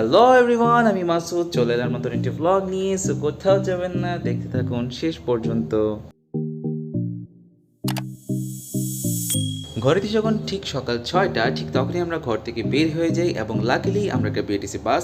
Hello everyone, আমি মাসুদ চলে এলাম নতুন একটি ভ্লগ নিয়ে। সো কোথাও যাবেন না, দেখতে থাকুন শেষ পর্যন্ত। ঘড়িতে যখন ঠিক সকাল 6টা, ঠিক তখনই আমরা ঘর থেকে বের হয়ে যাই এবং লাকিলি আমরা একটা বিএটিসি বাস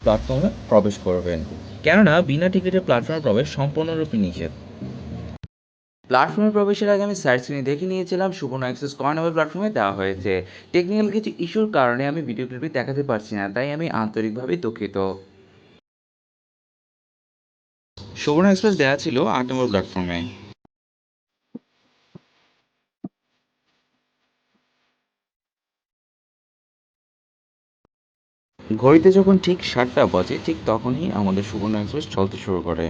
প্ল্যাটফর্মে প্রবেশ করবেন, কেননা বিনা টিকিটে প্ল্যাটফর্মে প্রবেশ সম্পূর্ণরূপে নিষেধ। প্ল্যাটফর্মে প্রবেশের আগে আমি সাইট স্ক্রিনে দেখে নিয়েছিলাম সুবর্ণ অ্যাক্সেস কর্নার প্ল্যাটফর্মে দেওয়া হয়েছে। টেকনিক্যাল কিছু ইস্যুর কারণে আমি ভিডিও ক্লিপটি দেখাতে পারছি না, তাই আমি আন্তরিকভাবে দুঃখিত। সুবর্ণ এক্সপ্রেস দেওয়া ছিল 8 নম্বর প্ল্যাটফর্মে। ঘড়িতে যখন ঠিক 7টা বাজে, ঠিক তখনই আমাদের সুবর্ণ এক্সপ্রেস চলতে শুরু করে।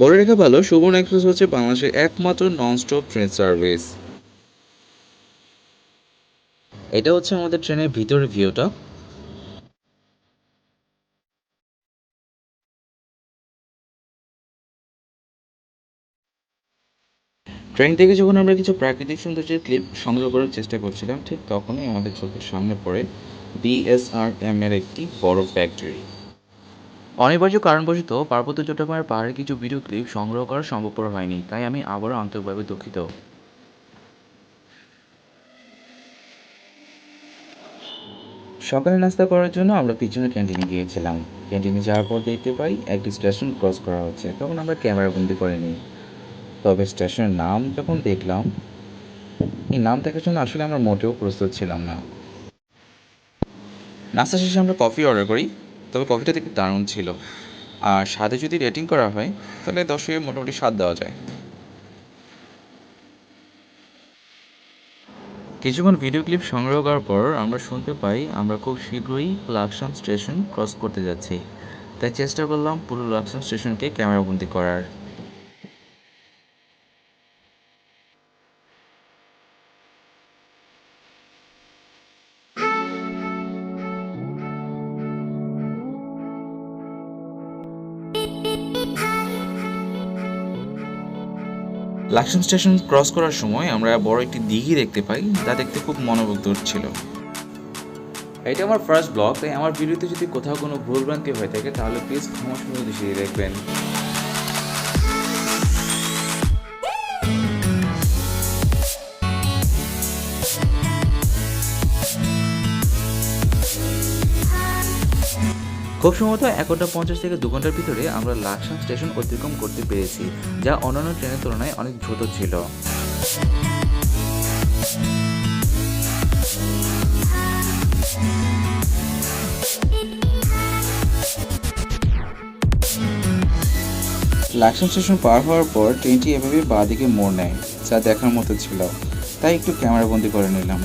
বলে রেখে ভালো, সুবর্ণ এক্সপ্রেস হচ্ছে বাংলাদেশের একমাত্র নন স্টপ ট্রেন সার্ভিস। এটা হচ্ছে আমাদের ট্রেনের ভিতরের ভিউটা। ট্রেন থেকে যখন আমরা কিছু প্রাকৃতিক সৌন্দর্যের ক্লিপ সংগ্রহ করার চেষ্টা করছিলাম, ঠিক তখনই আমাদের চোখের সামনে পড়ে বিএসআরএম এর একটি বড় ফ্যাক্টরি। অনিবার্য কারণবশত পার্বত্য চট্টগ্রামের পাহাড়ের কিছু ভিডিও ক্লিপ সংগ্রহ করা সম্ভবপর হয়নি, তাই আমি আবারও আন্তরিকভাবে দুঃখিত। সকালে নাস্তা করার জন্য আমরা পিছনের ক্যান্টিনে গিয়েছিলাম। ক্যান্টিনে যাওয়ার পর দেখতে পাই একটি স্টেশন ক্রস করা হচ্ছে, তখন আমরা ক্যামেরা বন্দি করে নিই। তবে স্টেশনের নাম যখন দেখলাম, এই নাম দেখার জন্য আসলে আমরা মোটেও প্রস্তুত ছিলাম না। নাস্তা শেষে আমরা কফি অর্ডার করি, তবে কফিটা দেখতে দারুণ ছিল। আর স্বাদে যদি রেটিং করা হয়, তাহলে 10-এ মোটামুটি 7 দেওয়া যায়। কিছুক্ষণ ভিডিও ক্লিপ সংগ্রহ করার পর আমরা শুনতে পাই আমরা খুব শীঘ্রই লাকসাম স্টেশন ক্রস করতে যাচ্ছি, তাই চেষ্টা করলাম পুরো লাকসাম স্টেশনকে ক্যামেরাবন্দি করার। লাকসাম স্টেশন ক্রস করার সময় আমরা বড় একটি দিঘি দেখতে পাই, যা দেখতে খুব মনোমুগ্ধকর ছিল। এটা আমার ফার্স্ট ব্লগ, তাই আমার ভিডিওতে যদি কোথাও কোনো ভুলভ্রান্তি হয়ে থাকে তাহলে প্লিজ ক্ষমা সুন্দর দৃষ্টিতে দেখবেন। খুব সম্ভবত 1 ঘন্টা 50 থেকে 2 ঘন্টার ভিতরে আমরা লাকসাম স্টেশন অতিক্রম করতে পেরেছি, যা অন্যান্য ট্রেনের তুলনায় অনেক দ্রুত ছিল। লাকসাম স্টেশন পার হওয়ার পর ট্রেনটি এভাবে বাঁদিকে মোড় নেয়, যা দেখার মতো ছিল, তাই একটু ক্যামেরাবন্দি করে নিলাম।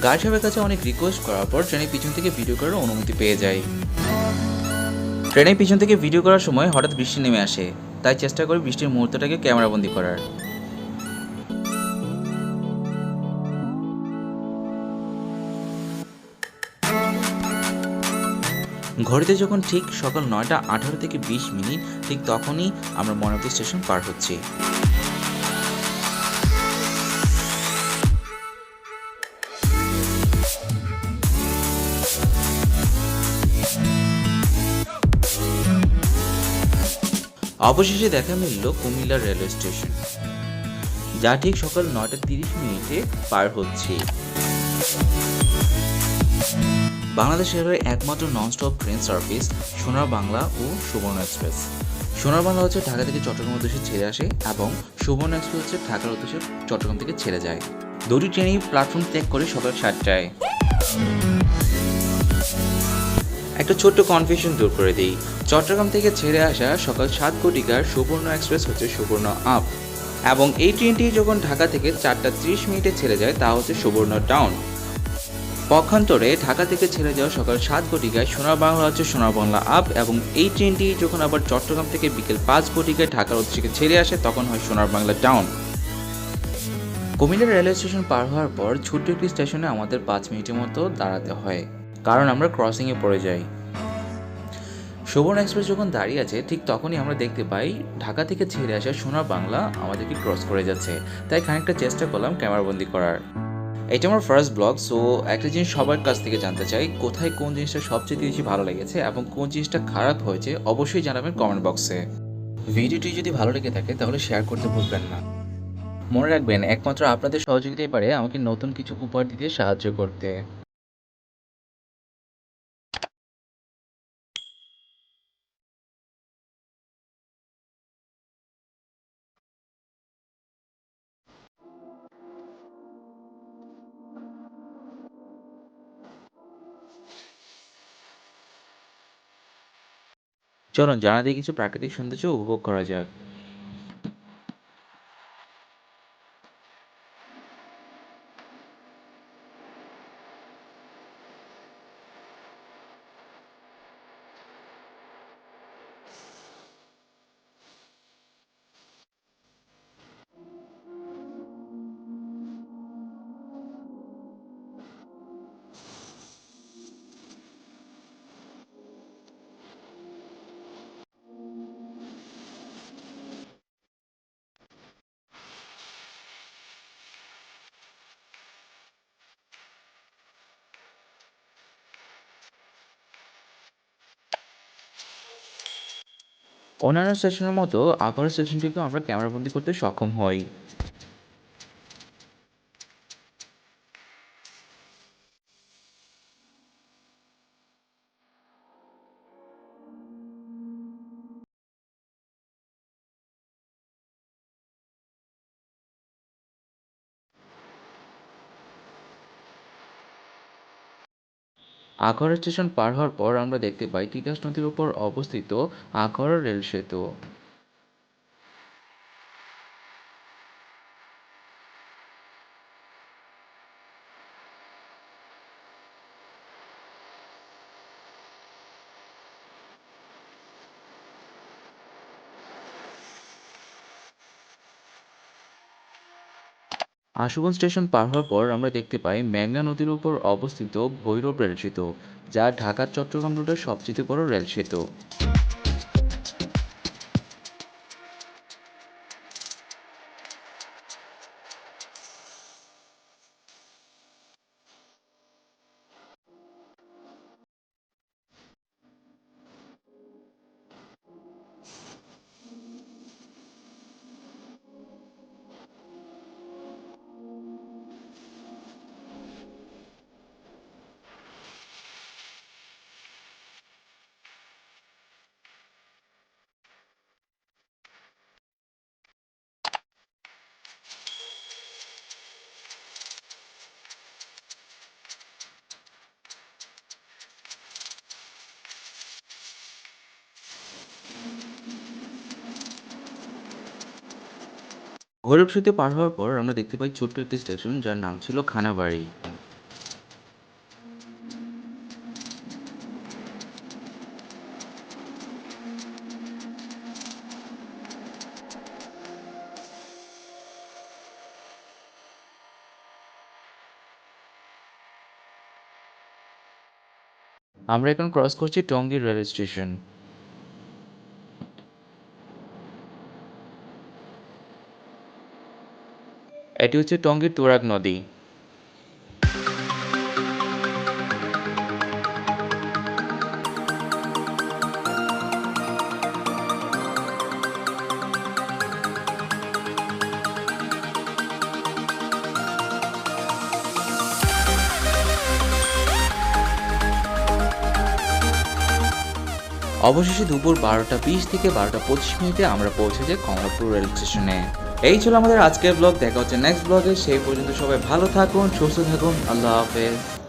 গার্ড সাহেবের কাছে অনেক রিকোয়েস্ট করার পর ট্রেনের পিছন থেকে ভিডিও করার অনুমতি পেয়ে যাই। ট্রেনের পিছন থেকে ভিডিও করার সময় হঠাৎ বৃষ্টি নেমে আসে, তাই চেষ্টা করি বৃষ্টির মুহূর্তটাকে ক্যামেরাবন্দি করার। ঘড়িতে যখন ঠিক সকাল 9:18 থেকে 20 মিনিট, ঠিক তখনই আমরা ময়নামতি স্টেশন পার হচ্ছি। অবশেষে দেখা মিলল কুমিল্লা রেলওয়ে স্টেশন, যা ঠিক সকাল 9:30 পার হচ্ছে। বাংলাদেশ রেলওয়ের একমাত্র ননস্টপ ট্রেন সার্ভিস সোনার বাংলা ও সুবর্ণ এক্সপ্রেস। সোনার বাংলা হচ্ছে ঢাকা থেকে চট্টগ্রাম উদ্দেশ্যে ছেড়ে আসে এবং সুবর্ণ এক্সপ্রেস হচ্ছে ঢাকার উদ্দেশ্যে চট্টগ্রাম থেকে ছেড়ে যায়। দুটি ট্রেনই প্ল্যাটফর্ম ত্যাগ করে সকাল 7টায়। একটা ছোট্ট কনফিউশন দূর করে দিই, চট্টগ্রাম থেকে ছেড়ে আসা সকাল 7 ঘটিকার সুবর্ণ এক্সপ্রেস হচ্ছে সুবর্ণ আপ, এবং এই ট্রেনটি যখন ঢাকা থেকে 4:30 ছেড়ে যায় তা হচ্ছে সুবর্ণ ডাউন। পক্ষান্তরে ঢাকা থেকে ছেড়ে যাওয়া সকাল 7 ঘটিকায় সোনার বাংলা হচ্ছে সোনার বাংলা আপ, এবং এই ট্রেনটি যখন আবার চট্টগ্রাম থেকে বিকেল 5 ঘটিকায় ঢাকার উদ্দেশ্যে ছেড়ে আসে তখন হয় Sonar Bangla down. Comilla railway station পার হওয়ার পর ছোট্ট একটি স্টেশনে আমাদের 5 মিনিটের মতো দাঁড়াতে হয়, কারণ আমরা ক্রসিংয়ে পড়ে যাই। সুবর্ণ এক্সপ্রেস যখন দাঁড়িয়ে আছে ঠিক তখনই আমরা দেখতে পাই ঢাকা থেকে ছেড়ে আসা সোনার বাংলা আমাদেরকে ক্রস করে যাচ্ছে, তাই খানিকটা চেষ্টা করলাম ক্যামেরাবন্দি করার। এটা আমার ফার্স্ট ব্লগ, সো একটা জিনিস সবার কাছ থেকে জানতে চাই, কোথায় কোন জিনিসটা সবচেয়ে বেশি ভালো লেগেছে এবং কোন জিনিসটা খারাপ হয়েছে অবশ্যই জানাবেন কমেন্ট বক্সে। ভিডিওটি যদি ভালো লেগে থাকে তাহলে শেয়ার করতে ভুলবেন না। মনে রাখবেন একমাত্র আপনাদের সহযোগিতাই পারে আমাকে নতুন কিছু উপহার দিতে সাহায্য করতে। চলুন জানা দিয়ে কিছু প্রাকৃতিক সৌন্দর্য উপভোগ করা যাক। অন্যান্য স্টেশনের মতো আপার স্টেশনটিকেও আমরা ক্যামেরাবন্দি করতে সক্ষম হই। আখাউড়া স্টেশন পার হওয়ার পর আমরা দেখতে পাই তিতাস নদীর উপর অবস্থিত আখাউড়া রেল সেতু। আশুগঞ্জ স্টেশন পার হওয়ার পর আমরা দেখতে পাই মেঘনা নদীর উপর অবস্থিত ভৈরব রেল সেতু, যা ঢাকা চট্টগ্রাম রুটের সবচেয়ে বড় রেল সেতু। ভৈরব সেতু পার হওয়ার পর আমরা দেখতে পাই ছোট্ট একটি স্টেশন যার নাম ছিল খানাবাড়ি। আমরা এখন ক্রস করছি টঙ্গী রেল স্টেশন। এটি হচ্ছে টঙ্গীর তুরাগ নদী। অবশেষে দুপুর 12টা 20 থেকে 12টা 25 আমরা পৌঁছে যাই কমলাপুর রেল স্টেশনে। এই ছিল আমাদের আজকের ব্লগ। দেখা হচ্ছে নেক্সট ব্লগে। সেই পর্যন্ত সবাই ভালো থাকুন, সুস্থ থাকুন। আল্লাহ হাফেজ।